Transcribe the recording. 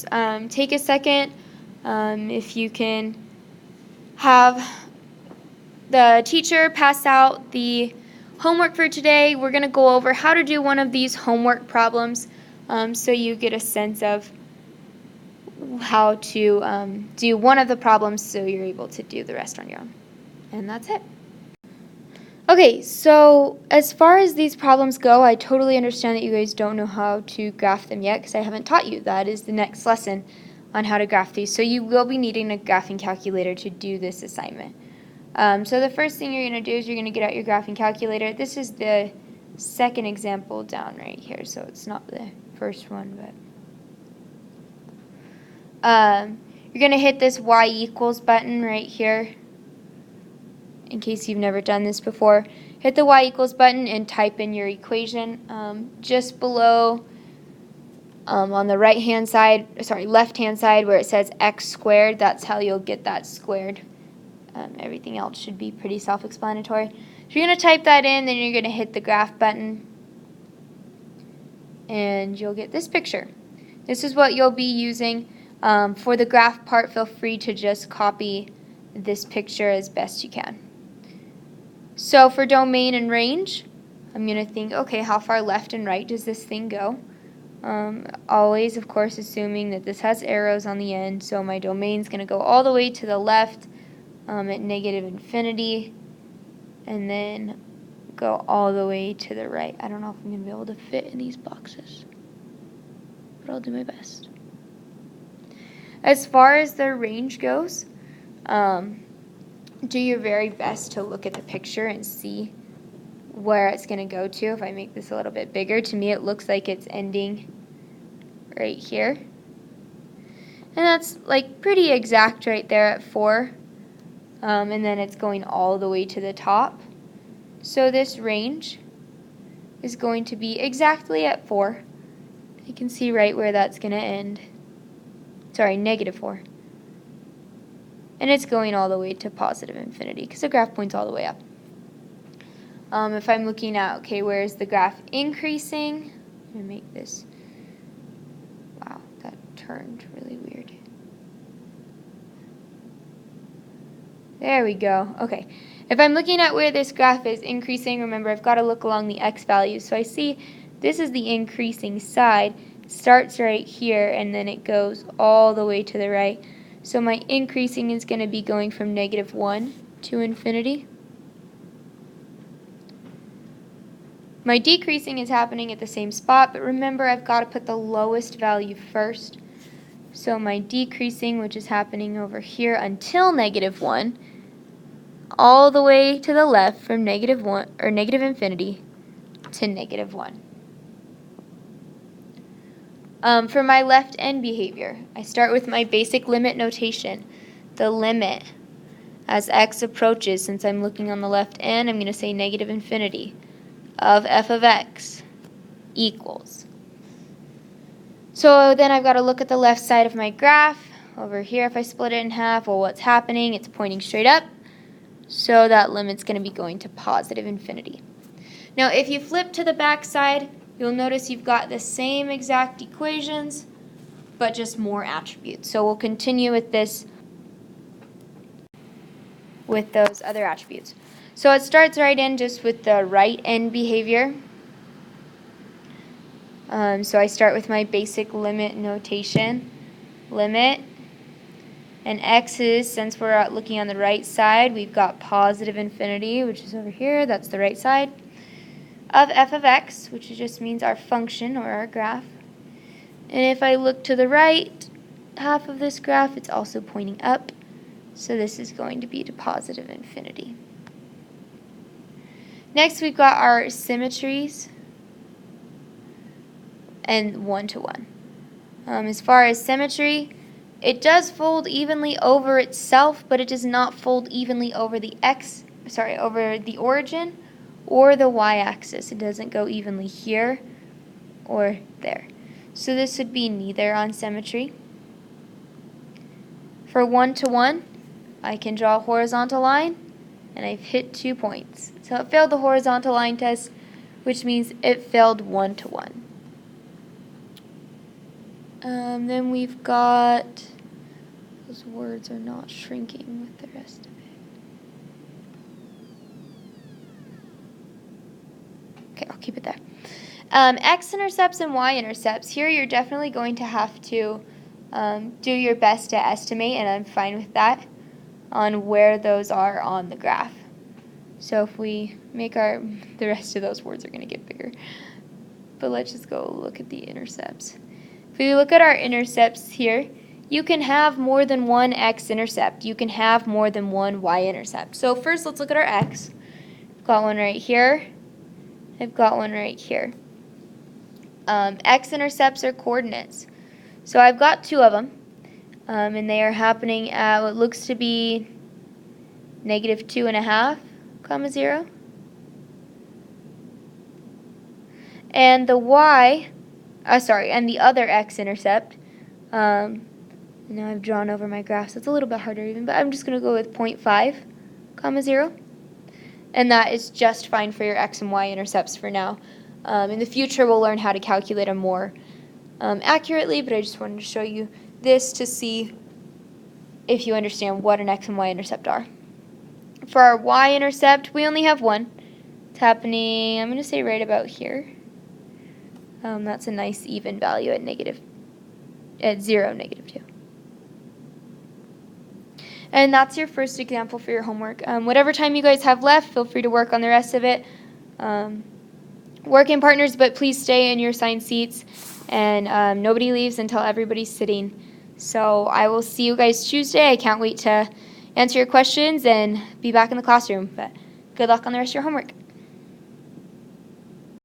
just take a second. If you can have the teacher pass out the homework for today, we're going to go over how to do one of these homework problems so you get a sense of how to do one of the problems so you're able to do the rest on your own. And that's it. Okay, so as far as these problems go, I totally understand that you guys don't know how to graph them yet because I haven't taught you. That is the next lesson on how to graph these. So you will be needing a graphing calculator to do this assignment. So the first thing you're going to do is you're going to get out your graphing calculator. This is the second example down right here, so it's not the first one, but you're going to hit this y equals button right here. In case you've never done this before, hit the y equals button and type in your equation. Just below on the left-hand side where it says x squared, that's how you'll get that squared. Everything else should be pretty self-explanatory. So you're going to type that in, then you're going to hit the graph button, and you'll get this picture. This is what you'll be using. For the graph part, feel free to just copy this picture as best you can. So for domain and range, I'm going to think, okay, how far left and right does this thing go? Always, of course, assuming that this has arrows on the end, so my domain's going to go all the way to the left at negative infinity, and then go all the way to the right. I don't know if I'm going to be able to fit in these boxes, but I'll do my best. As far as the range goes, do your very best to look at the picture and see where it's going to go to. If I make this a little bit bigger, to me it looks like it's ending right here. And that's like pretty exact right there at 4. And then it's going all the way to the top. So this range is going to be exactly at 4. You can see right where that's going to end. Sorry, negative 4. And it's going all the way to positive infinity because the graph points all the way up. If I'm looking at, okay, where is the graph increasing? I'm going to make this, wow, that turned really weird. There we go. Okay. If I'm looking at where this graph is increasing, remember I've got to look along the x values. So I see this is the increasing side. It starts right here and then it goes all the way to the right. So my increasing is going to be going from negative 1 to infinity. My decreasing is happening at the same spot, but remember I've got to put the lowest value first. So my decreasing, which is happening over here until negative 1, all the way to the left from negative 1 or negative infinity to negative 1. For my left end behavior, I start with my basic limit notation. The limit as x approaches, since I'm looking on the left end, I'm going to say negative infinity of f of x equals. So then I've got to look at the left side of my graph. Over here, if I split it in half, well, what's happening? It's pointing straight up. So that limit's going to be going to positive infinity. Now, if you flip to the back side, you'll notice you've got the same exact equations, but just more attributes. So we'll continue with this, with those other attributes. So it starts right in just with the right end behavior. So I start with my basic limit notation. Limit. And x's, since we're looking on the right side, we've got positive infinity, which is over here. That's the right side. Of f of x, which just means our function or our graph. And if I look to the right half of this graph, it's also pointing up. So this is going to be to positive infinity. Next, we've got our symmetries and one-to-one. As far as symmetry, it does fold evenly over itself, but it does not fold evenly over the over the origin or the y-axis. It doesn't go evenly here or there. So this would be neither on symmetry. For one-to-one, I can draw a horizontal line, and I've hit 2 points. So it failed the horizontal line test, which means it failed one-to-one. Then we've got, those words are not shrinking with the rest of it. Okay, I'll keep it there. X-intercepts and Y-intercepts. Here you're definitely going to have to do your best to estimate, and I'm fine with that, on where those are on the graph. So if we make the rest of those words are going to get bigger. But let's just go look at the intercepts. If we look at our intercepts here, you can have more than one x-intercept. You can have more than one y-intercept. So first, let's look at our x. I've got one right here. I've got one right here. X-intercepts are coordinates. So I've got two of them, and they are happening at what looks to be -2.5, 0. And the and the other x-intercept, now I've drawn over my graph, so it's a little bit harder even, but I'm just going to go with 0.5, 0. And that is just fine for your x and y intercepts for now. In the future, we'll learn how to calculate them more accurately, but I just wanted to show you this to see if you understand what an x and y intercept are. For our y-intercept, we only have one. It's happening, I'm going to say right about here. That's a nice even value at 0, -2. And that's your first example for your homework. Whatever time you guys have left, feel free to work on the rest of it. Work in partners, but please stay in your assigned seats, and nobody leaves until everybody's sitting. So I will see you guys Tuesday. I can't wait to answer your questions and be back in the classroom. But good luck on the rest of your homework.